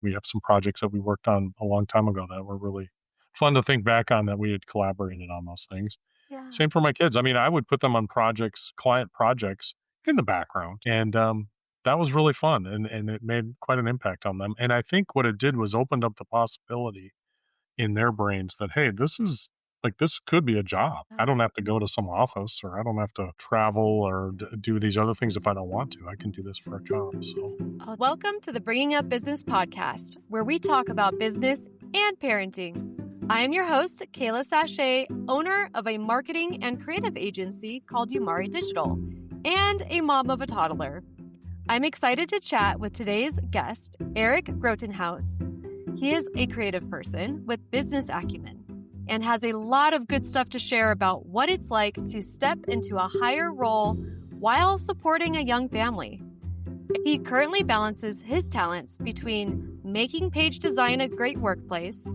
We have some projects that we worked on a long time ago that were really fun to think back on, that we had collaborated on those things. Yeah. Same for my kids. I mean, I would put them on projects, client projects in the background. And that was really fun. And it made quite an impact on them. And I think what it did was opened up the possibility in their brains that, hey, this could be a job. I don't have to go to some office, or I don't have to travel or do these other things if I don't want to. I can do this for a job. So, Welcome to the Bringing Up Business podcast, where we talk about business and parenting. I am your host, Kayla Sachet, owner of a marketing and creative agency called Umari Digital, and a mom of a toddler. I'm excited to chat with today's guest, Eric Grotenhuis. He is a creative person with business acumen and has a lot of good stuff to share about what it's like to step into a higher role while supporting a young family. He currently balances his talents between making Page Design a great workplace,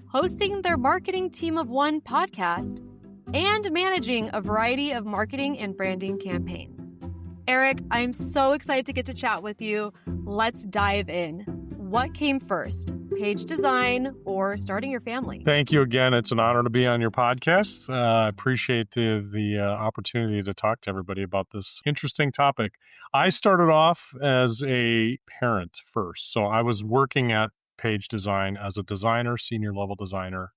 hosting their Marketing Team of One podcast, and managing a variety of marketing and branding campaigns. Eric, I'm so excited to get to chat with you. Let's dive in. What came first, Page Design or starting your family? thank you again. It's an honor to be on your podcast. I appreciate the opportunity to talk to everybody about this interesting topic. I started off as a parent first. So I was working at Page Design as a designer, senior level designer,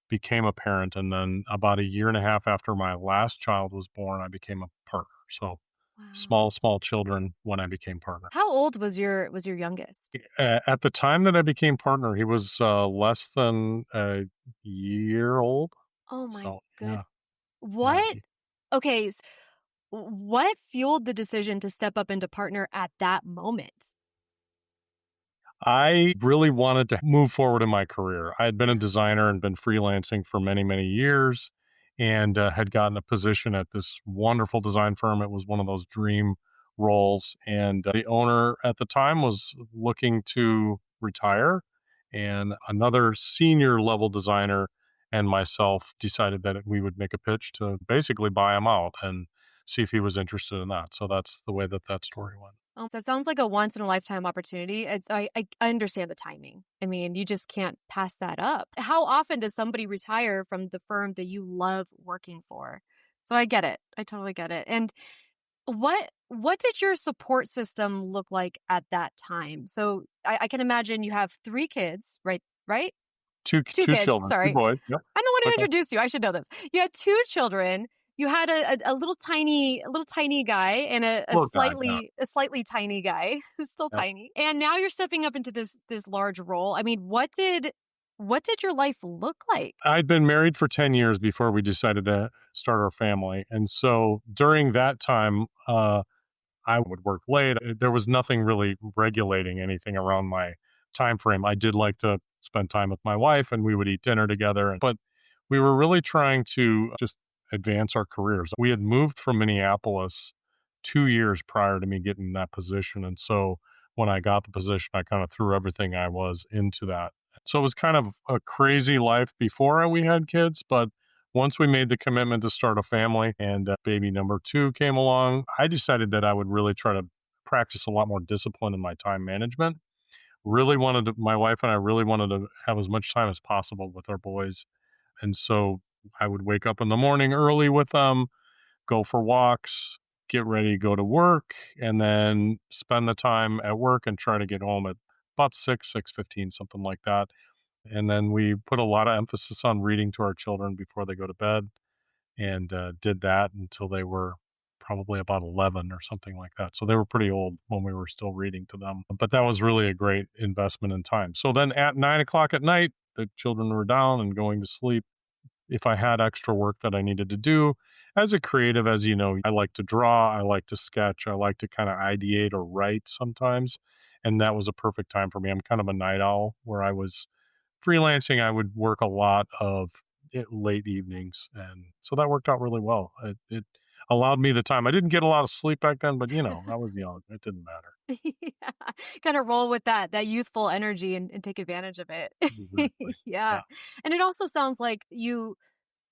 became a parent, and then about a year and a half after my last child was born, I became a partner. So small children when I became partner. How old was your youngest? At the time that I became partner, he was less than a year old. Oh my So goodness. yeah, What? Okay, what fueled the decision to step up into partner at that moment? I really wanted to move forward in my career. I had been a designer and been freelancing for many years, and had gotten a position at this wonderful design firm. It was one of those dream roles, and the owner at the time was looking to retire, and another senior level designer and myself decided that we would make a pitch to basically buy him out and see if he was interested in that. So that's the way that story went. That sounds like a once in a lifetime opportunity. I understand the timing. I mean, you just can't pass that up. How often does somebody retire from the firm that you love working for? So I get it. I totally get it. And what did your support system look like at that time? So I can imagine you have 3 kids, right? Right? Two 2 kids. children, two Sorry. boys. Yep. I'm the one who Okay. introduced you. I should know this. You had 2 children. You had a little tiny guy and a Little guy, yeah. slightly tiny guy who's still Yep. tiny. And now you're stepping up into this large role. I mean, what did your life look like? I'd been married for 10 years before we decided to start our family. And so during that time, I would work late. There was nothing really regulating anything around my time frame. I did like to spend time with my wife, and we would eat dinner together. But we were really trying to just advance our careers. We had moved from Minneapolis 2 years prior to me getting that position. And so when I got the position, I kind of threw everything I was into that. So it was kind of a crazy life before we had kids, but once we made the commitment to start a family and baby number 2 came along, I decided that I would really try to practice a lot more discipline in my time management. My wife and I really wanted to have as much time as possible with our boys. And so I would wake up in the morning early with them, go for walks, get ready, go to work, and then spend the time at work and try to get home at about 6:15, something like that. And then we put a lot of emphasis on reading to our children before they go to bed, and did that until they were probably about 11 or something like that. So they were pretty old when we were still reading to them. But that was really a great investment in time. So then at 9 o'clock at night, the children were down and going to sleep. If I had extra work that I needed to do, as a creative, as you know, I like to draw, I like to sketch, I like to kind of ideate or write sometimes. And that was a perfect time for me. I'm kind of a night owl. Where I was freelancing, I would work a lot of late evenings. And so that worked out really well. It allowed me the time. I didn't get a lot of sleep back then, but I was young. It didn't matter. Yeah. Kind of roll with that youthful energy and take advantage of it. Exactly. Yeah. Yeah. And it also sounds like you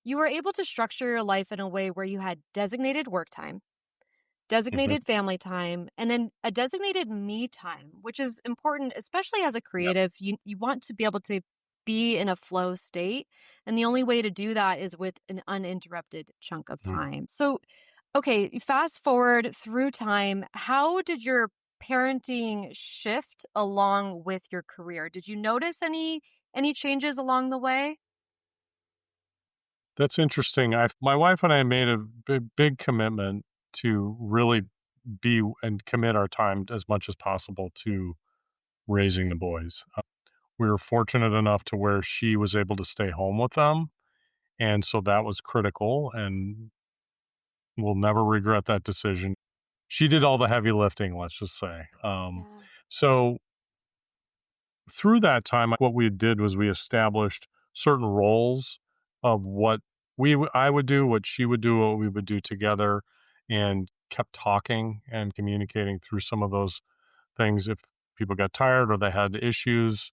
were able to structure your life in a way where you had designated work time, Hmm. designated family time, and then a designated me time, which is important, especially as a Yeah. creative. You want to be able to be in a flow state. And the only way to do that is with an uninterrupted chunk of Mm. time. So, okay, fast forward through time, how did your parenting shift along with your career? Did you notice any changes along the way? That's interesting. My wife and I made a big commitment to really be and commit our time as much as possible to raising the boys. We were fortunate enough to where she was able to stay home with them, and so that was critical, and we'll never regret that decision. She did all the heavy lifting, let's just say. Yeah. So through that time, what we did was we established certain roles of what I would do, what she would do, what we would do together, and kept talking and communicating through some of those things. If people got tired or they had issues,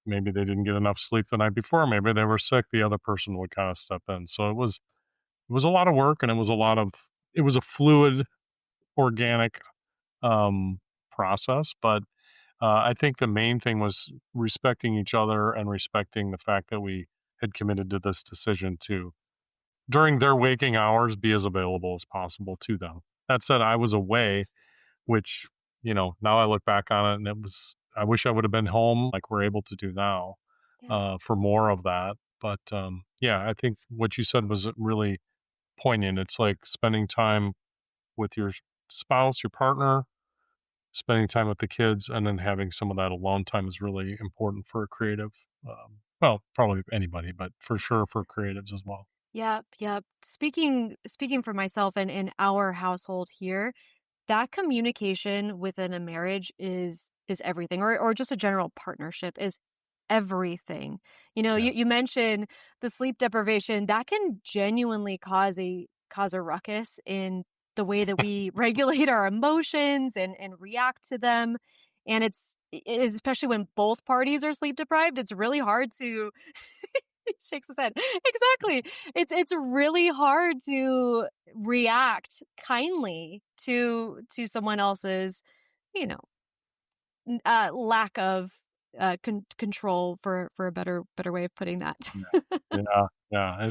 maybe they didn't get enough sleep the night before, maybe they were sick, the other person would kind of step in. So it was a lot of work, and it was a fluid, organic um, process, but I think the main thing was respecting each other and respecting the fact that we had committed to this decision to, during their waking hours, be as available as possible to them. That said, I was away, which, now I look back on it and I wish I would have been home like we're able to do now Yeah. for more of that. But yeah, I think what you said was really poignant. It's like spending time with your spouse, your partner, spending time with the kids, and then having some of that alone time is really important for a creative. Well, probably anybody, but for sure for creatives as well. Yep, yep. Speaking for myself and in our household here, that communication within a marriage is everything, or just a general partnership is everything. Yeah. You mentioned the sleep deprivation that can genuinely cause a ruckus in the way that we regulate our emotions and react to them. And it is especially when both parties are sleep deprived, it's really hard to he shakes his head. Exactly. It's really hard to react kindly to someone else's, you know, lack of control for a better way of putting that. Yeah. Yeah. Yeah.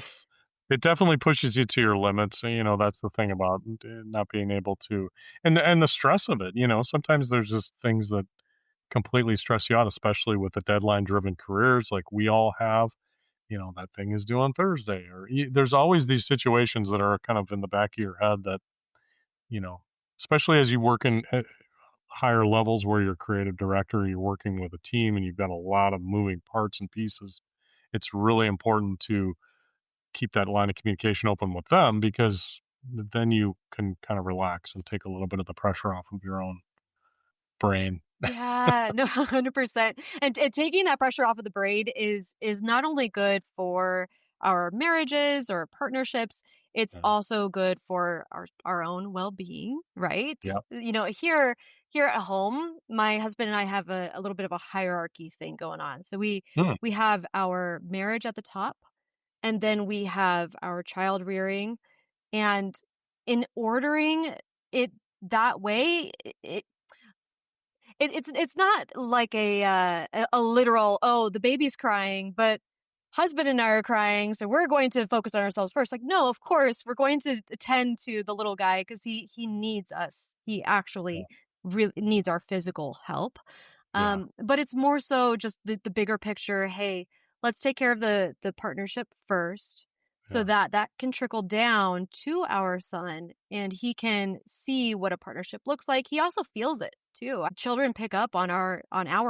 It definitely pushes you to your limits. And, that's the thing about not being able to, and the stress of it. Sometimes there's just things that completely stress you out, especially with the deadline driven careers like we all have. That thing is due on Thursday, or there's always these situations that are kind of in the back of your head that, you know, especially as you work in at higher levels where you're a creative director, you're working with a team and you've got a lot of moving parts and pieces. It's really important to keep that line of communication open with them because then you can kind of relax and take a little bit of the pressure off of your own brain. Yeah, no, 100%. And taking that pressure off of the braid is not only good for our marriages or partnerships, it's Yeah. also good for our own well-being, right? Yep. Here at home, my husband and I have a little bit of a hierarchy thing going on. So Hmm. we have our marriage at the top, and then we have our child rearing, and in ordering it that way, it's not like a literal, oh, the baby's crying, but husband and I are crying, so we're going to focus on ourselves first. Like, no, of course we're going to attend to the little guy because he needs us. He Yeah. actually really needs our physical help. Yeah. But it's more so just the bigger picture. Hey, let's take care of the partnership first, so Yeah. that that can trickle down to our son and he can see what a partnership looks like. He also feels it too. Children pick up on our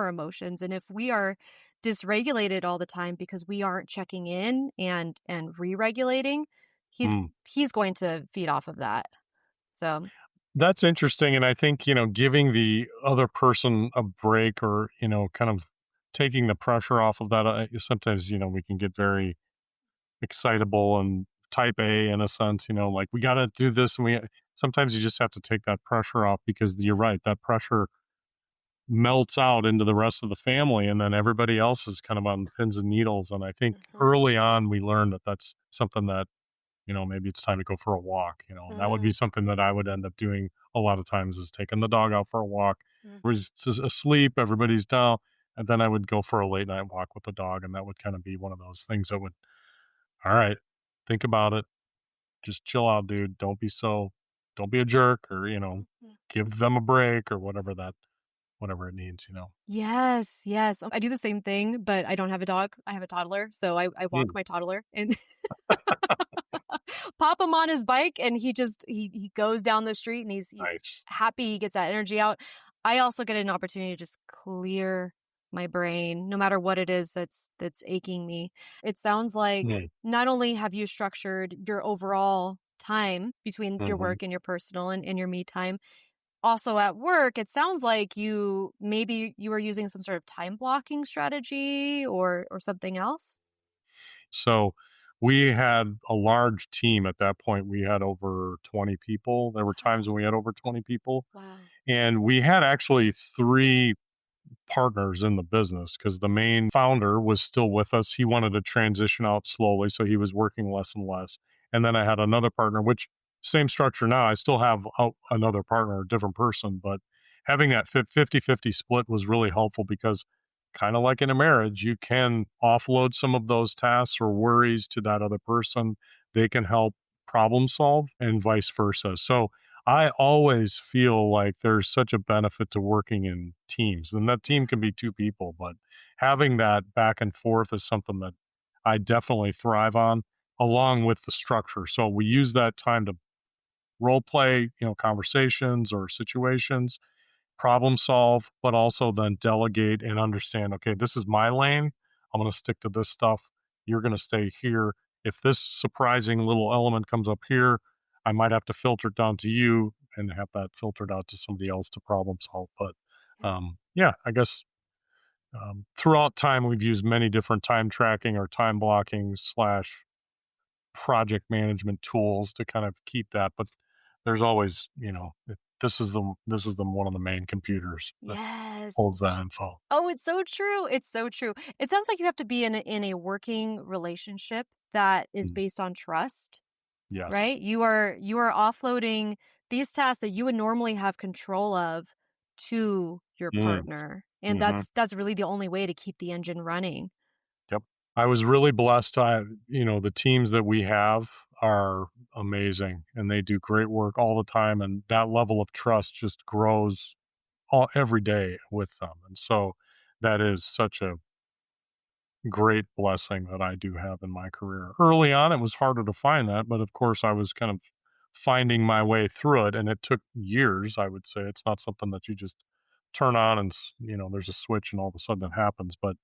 emotions, and if we are dysregulated all the time because we aren't checking in and re-regulating, he's Hmm. he's going to feed off of that. So, That's interesting, and I think, giving the other person a break or, kind of taking the pressure off of that, sometimes, we can get very excitable and type A in a sense, like we got to do this and sometimes you just have to take that pressure off because you're right, that pressure melts out into the rest of the family and then everybody else is kind of on pins and needles. And I think mhm. early on we learned that that's something that maybe it's time to go for a walk, and that would be Mm, something that I would end up doing a lot of times is taking the dog out for a walk. We're mhm. just asleep, everybody's down, and then I would go for a late night walk with the dog, and that would kind of be one of those things that would, all right, think about it, just chill out, dude. Don't be a jerk, or Mhm. give them a break or whatever it needs. Yes, yes. I do the same thing, but I don't have a dog. I have a toddler, so I walk Mm, my toddler and pop him on his bike, and he goes down the street, and he's nice. happy. He gets that energy out. I also get an opportunity to just clear my brain, no matter what it is that's aching me. It sounds like Mm, not only have you structured your overall time between your hmm work and your personal and your me time, also at work, it sounds like you are using some sort of time blocking strategy or something else. So we had a large team at that point. We had over 20 people. There were Wow. times when we had over 20 people. Wow. And we had actually three partners in the business because the main founder was still with us. He wanted to transition out slowly, so he was working less and less. And then I had another partner, which same structure now. I still have another partner, a different person, but having that 50-50 split was really helpful because kind of like in a marriage, you can offload some of those tasks or worries to that other person. They can help problem solve and vice versa. So I always feel like there's such a benefit to working in teams. And that team can be two people, but having that back and forth is something that I definitely thrive on, along with the structure. So we use that time to role play, conversations or situations, problem solve, but also then delegate and understand, okay, this is my lane. I'm going to stick to this stuff. You're going to stay here. If this surprising little element comes up here, I might have to filter it down to you and have that filtered out to somebody else to problem solve. But Yeah. yeah, I guess throughout time, we've used many different time tracking or time blocking slash project management tools to kind of keep that. But there's always, this is the one of the main computers that Yes. holds that info. Oh, it's so true. It's so true. It sounds like you have to be in a working relationship that is Mm, based on trust, yes. right? You are offloading these tasks that you would normally have control of to your Mm, partner. And hmm that's really the only way to keep the engine running. Yep. I was really blessed. The teams that we have are amazing and they do great work all the time. And that level of trust just grows every day with them. And so that is such a great blessing that I do have in my career. Early on, it was harder to find that, but of course, I was kind of finding my way through it, and it took years. I would say it's not something that you just turn on and there's a switch and all of a sudden it happens, but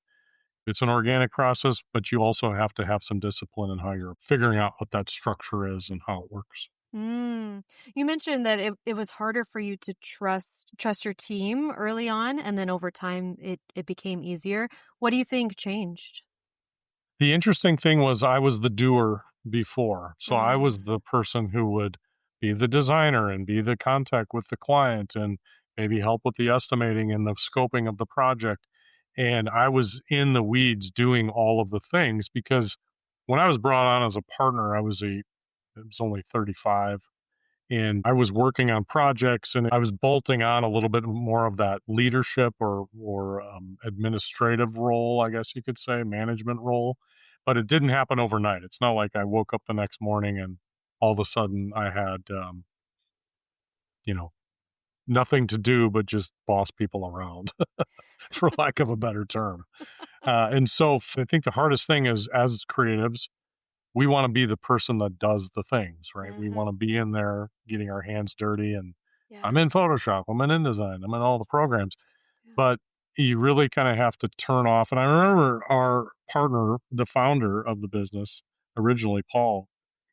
it's an organic process. But you also have to have some discipline in how you're figuring out what that structure is and how it works. Mm. You mentioned that it was harder for you to trust your team early on, and then over time it became easier. What do you think changed? The interesting thing was I was the doer before. So I was Mm. the person who would be the designer and be the contact with the client and maybe help with the estimating and the scoping of the project. And I was in the weeds doing all of the things because when I was brought on as a partner, I was only 35 and I was working on projects and I was bolting on a little bit more of that leadership or administrative role, I guess you could say, management role. But it didn't happen overnight. It's not like I woke up the next morning and all of a sudden I had, you know, nothing to do but just boss people around, for lack of a better term. And so I think the hardest thing is as creatives, we want to be the person that does the things, right? We Mhm. want to be in there getting our hands dirty. And Yeah. I'm in Photoshop, I'm in InDesign, I'm in all the programs, Yeah. but you really kind of have to turn off. And I remember our partner, the founder of the business originally, Paul,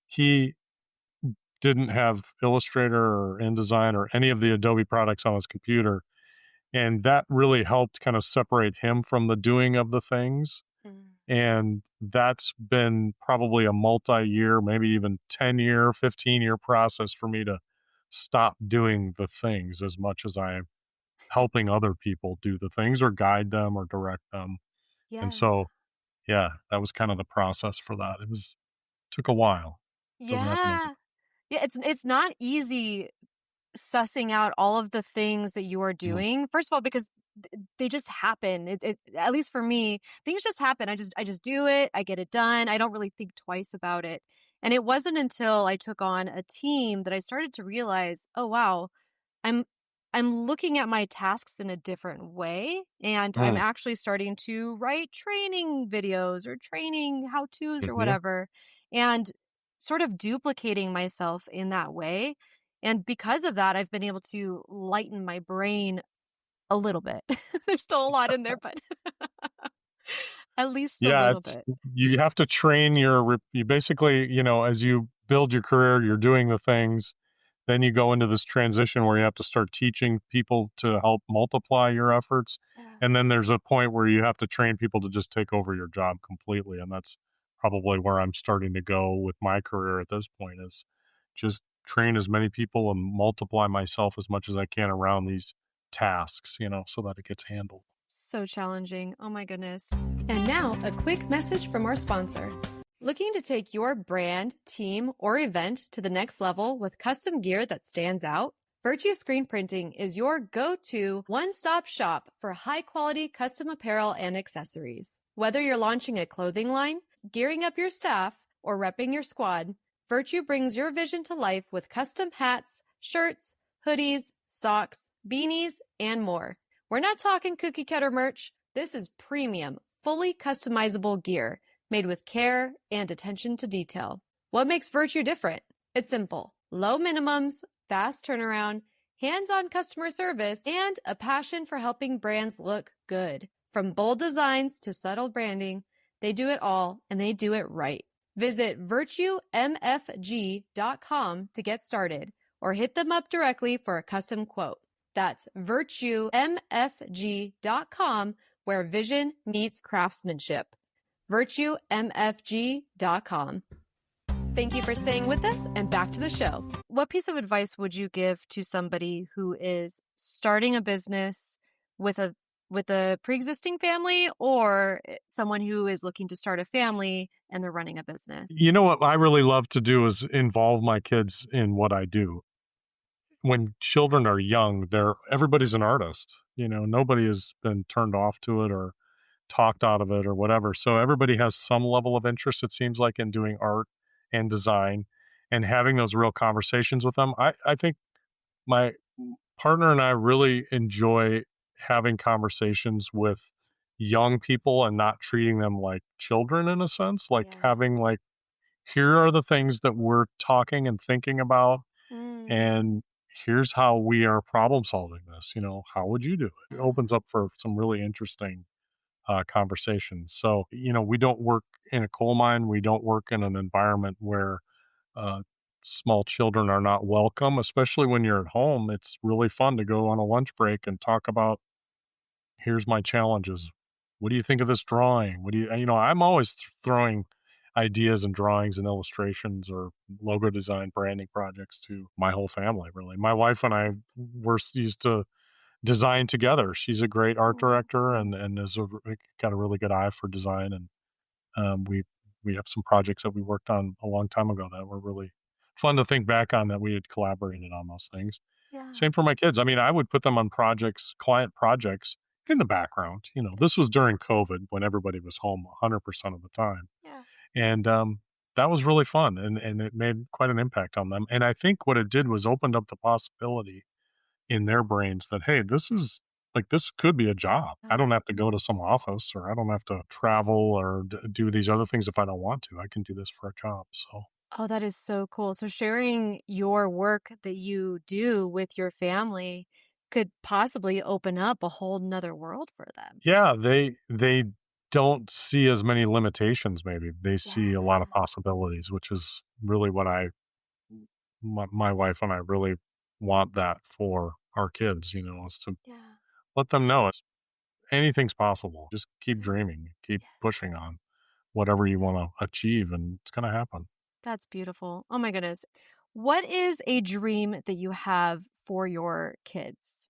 he didn't have Illustrator or InDesign or any of the Adobe products on his computer. And that really helped kind of separate him from the doing of the things. Mm. And that's been probably a multi-year, maybe even 10-year, 15-year process for me to stop doing the things as much as I'm helping other people do the things or guide them or direct them. And Yeah. so, yeah, that was kind of the process for that. Took a while. Doesn't happen Yeah. everywhere. Yeah, it's not easy sussing out all of the things that you are Mhm. doing. First of all, because they just happen. It at least for me, things just happen. I just do it. I get it done. I don't really think twice about it. And it wasn't until I took on a team that I started to realize, oh wow, I'm I'm looking at my tasks in a different way, and I'm Mm. actually starting to write training videos or training how-tos or Mhm. whatever, and sort of duplicating myself in that way. And because of that, I've been able to lighten my brain a little bit. There's still a lot in there, but at least a Yeah, little it's bit. you have to train you basically, as you build your career, you're doing the things, then you go into this transition where you have to start teaching people to help multiply your efforts. Yeah. And then there's a point where you have to train people to just take over your job completely. And that's probably where I'm starting to go with my career at this point is just train as many people and multiply myself as much as I can around these tasks, so that it gets handled. So challenging. Oh my goodness. And now, a quick message from our sponsor. Looking to take your brand, team, or event to the next level with custom gear that stands out? Virtue Screen Printing is your go to one stop shop for high quality custom apparel and accessories. Whether you're launching a clothing line, gearing up your staff, or repping your squad, Virtue brings your vision to life with custom hats, shirts, hoodies, socks, beanies, and more. We're not talking cookie cutter merch. This is premium, fully customizable gear made with care and attention to detail. What makes Virtue different? It's simple. Low minimums, fast turnaround, hands-on customer service, and a passion for helping brands look good. From bold designs to subtle branding, they do it all and they do it right. Visit virtuemfg.com to get started or hit them up directly for a custom quote. That's virtuemfg.com, where vision meets craftsmanship. virtuemfg.com. Thank you for staying with us, and back to the show. What piece of advice would you give to somebody who is starting a business with a pre-existing family, or someone who is looking to start a family and they're running a business? You know what I really love to do is involve my kids in what I do. When children are young, everybody's an artist. Nobody has been turned off to it or talked out of it or whatever. So everybody has some level of interest, it seems like, in doing art and design and having those real conversations with them. I think my partner and I really enjoy having conversations with young people and not treating them like children in a sense, like Yeah. having like, here are the things that we're talking and thinking about, Mm, and here's how we are problem solving this. How would you do it? It yeah. opens up for some really interesting conversations. So, we don't work in a coal mine. We don't work in an environment where uh, small children are not welcome, especially when you're at home. It's really fun to go on a lunch break and talk about, here's my challenges. What do you think of this drawing? What do I'm always throwing ideas and drawings and illustrations or logo design branding projects to my whole family, really. My wife and I were used to design together. She's a great art Oh, director and got a really good eye for design. And we have some projects that we worked on a long time ago that were really fun to think back on, that we had collaborated on those things. yeah. Same for my kids. I mean, I would put them on client projects in the background. This was during COVID when everybody was home 100% of the time. Yeah. And that was really fun, and it made quite an impact on them. And I think what it did was opened up the possibility in their brains that, hey, this could be a job. I Yeah. don't have to go to some office, or I don't have to travel or do these other things if I don't want to. I can do this for a job. So Oh, that is so cool. So sharing your work that you do with your family could possibly open up a whole nother world for them. yeah, they don't see as many limitations. Maybe they see a lot of Yeah. possibilities, which is really what my wife and I really want that for our kids. Is to Yeah. let them know anything's possible. Just keep Yeah. dreaming, keep Yes. pushing on whatever you Yeah. want to achieve, and it's going to happen. That's beautiful. Oh my goodness. What is a dream that you have for your kids?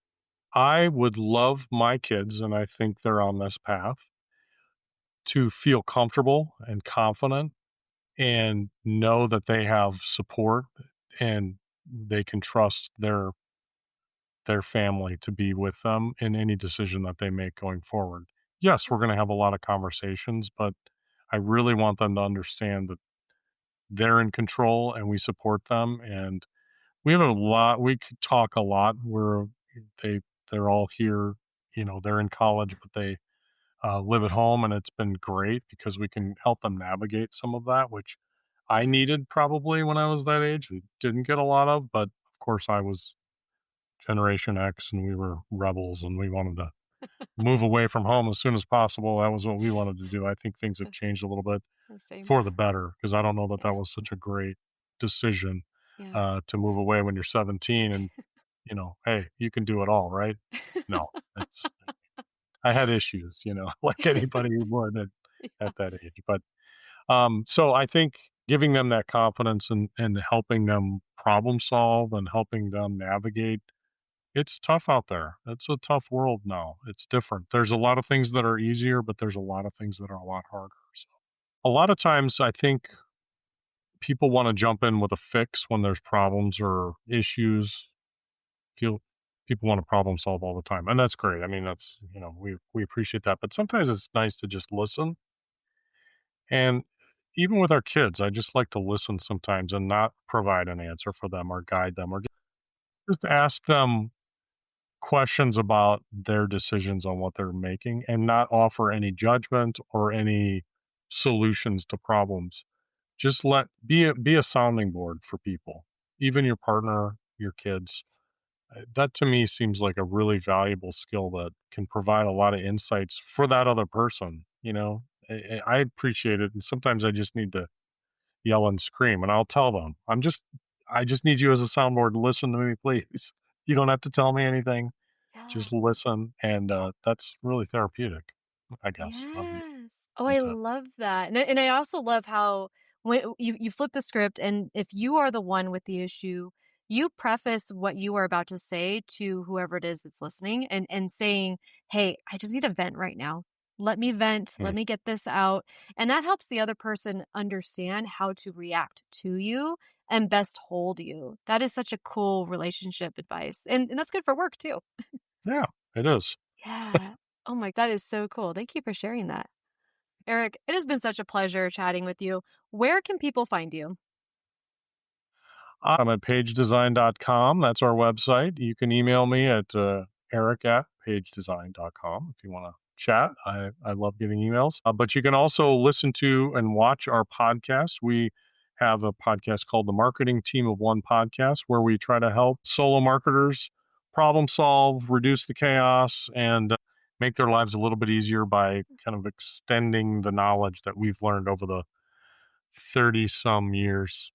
I would love my kids, and I think they're on this path, to feel comfortable and confident and know that they have support and they can trust their family to be with them in any decision that they make going forward. Yes, we're going to have a lot of conversations, but I really want them to understand that they're in control and we support them. And we have a lot, we could talk a lot. They, they're all here, they're in college, but they live at home, and it's been great because we can help them navigate some of that, which I needed probably when I was that age and didn't get a lot of. But of course, I was Generation X and we were rebels and we wanted to move away from home as soon as possible. That was what we wanted to do. I think things have changed a little bit Same. for the better because I don't know that Yeah. that was such a great decision Yeah. to move away when you're 17 and, hey, you can do it all, right? No, it's, I had issues, like anybody would at that age. But so I think giving them that confidence and helping them problem solve and helping them navigate, it's tough out there. It's a tough world now. It's different. There's a lot of things that are easier, but there's a lot of things that are a lot harder. So a lot of times I think people want to jump in with a fix when there's problems or issues. Feel People want to problem solve all the time, and that's great. I mean, that's we appreciate that, but sometimes it's nice to just listen. And even with our kids, I just like to listen sometimes and not provide an answer for them or guide them or just ask them questions about their decisions on what they're making and not offer any judgment or any solutions to problems. Just be a sounding board for people, even your partner, your kids. That to me seems like a really valuable skill that can provide a lot of insights for that other person. I appreciate it, and sometimes I just need to yell and scream, and I'll tell them, I just need you as a soundboard to listen to me, please. You don't have to tell me anything. Yeah. Just listen, and that's really therapeutic, I guess. Yes. Oh, I That's it. love that. And I also love how when you flip the script and if you are the one with the issue, you preface what you are about to say to whoever it is that's listening and saying, "Hey, I just need a vent right now. Let me vent. Mm. Let me get this out." And that helps the other person understand how to react to you and best hold you. That is such a cool relationship advice. And that's good for work too. Yeah, it is. Yeah. Oh my, that is so cool. Thank you for sharing that. Eric, it has been such a pleasure chatting with you. Where can people find you? I'm at pagedesign.com. That's our website. You can email me at eric@pagedesign.com if you want to chat. I love getting emails. But you can also listen to and watch our podcast. We have a podcast called the Marketing Team of One podcast, where we try to help solo marketers problem solve, reduce the chaos, and make their lives a little bit easier by kind of extending the knowledge that we've learned over the 30 some years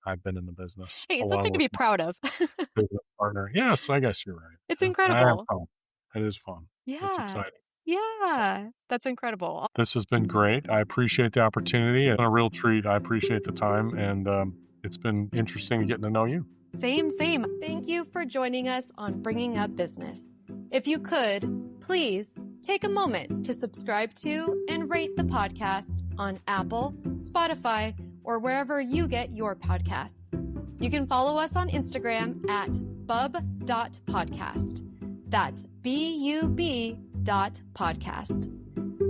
I've been in the business, Hey, it's along something to with be my proud of. business partner. Yes, I guess you're right. It's Yes, I am incredible. proud. It is fun. It's Yeah. exciting. So Yeah. That's incredible. this has been great. I appreciate the opportunity. It's been a real treat. I appreciate the time, and it's been interesting getting to know you. Same, same. Thank you for joining us on Bringing Up Business. If you could, please take a moment to subscribe to and rate the podcast on Apple, Spotify, or wherever you get your podcasts. You can follow us on Instagram at bub.podcast. That's BUB.podcast.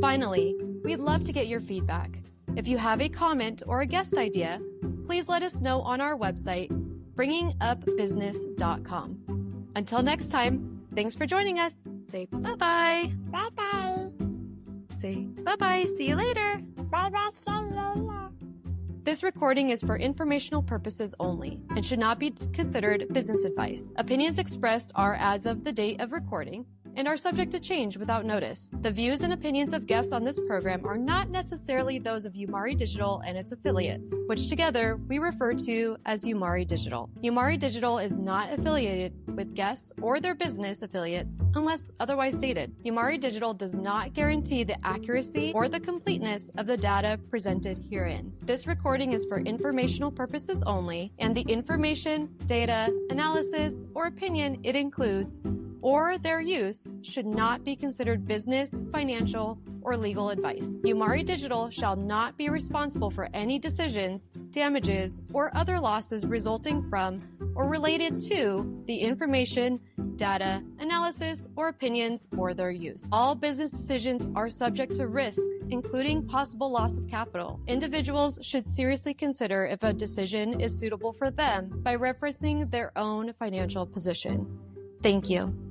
Finally, we'd love to get your feedback. If you have a comment or a guest idea, please let us know on our website, bringingupbusiness.com. Until next time, thanks for joining us. Say bye-bye. Bye-bye. Say bye-bye. See you later. Bye-bye. See you later. This recording is for informational purposes only and should not be considered business advice. Opinions expressed are as of the date of recording and are subject to change without notice. The views and opinions of guests on this program are not necessarily those of Umari Digital and its affiliates, which together we refer to as Umari Digital. Umari Digital is not affiliated with guests or their business affiliates unless otherwise stated. Umari Digital does not guarantee the accuracy or the completeness of the data presented herein. This recording is for informational purposes only, and the information, data, analysis, or opinion it includes or their use should not be considered business, financial, or legal advice. Umari Digital shall not be responsible for any decisions, damages, or other losses resulting from or related to the information, data, analysis, or opinions or their use. All business decisions are subject to risk, including possible loss of capital. Individuals should seriously consider if a decision is suitable for them by referencing their own financial position. Thank you.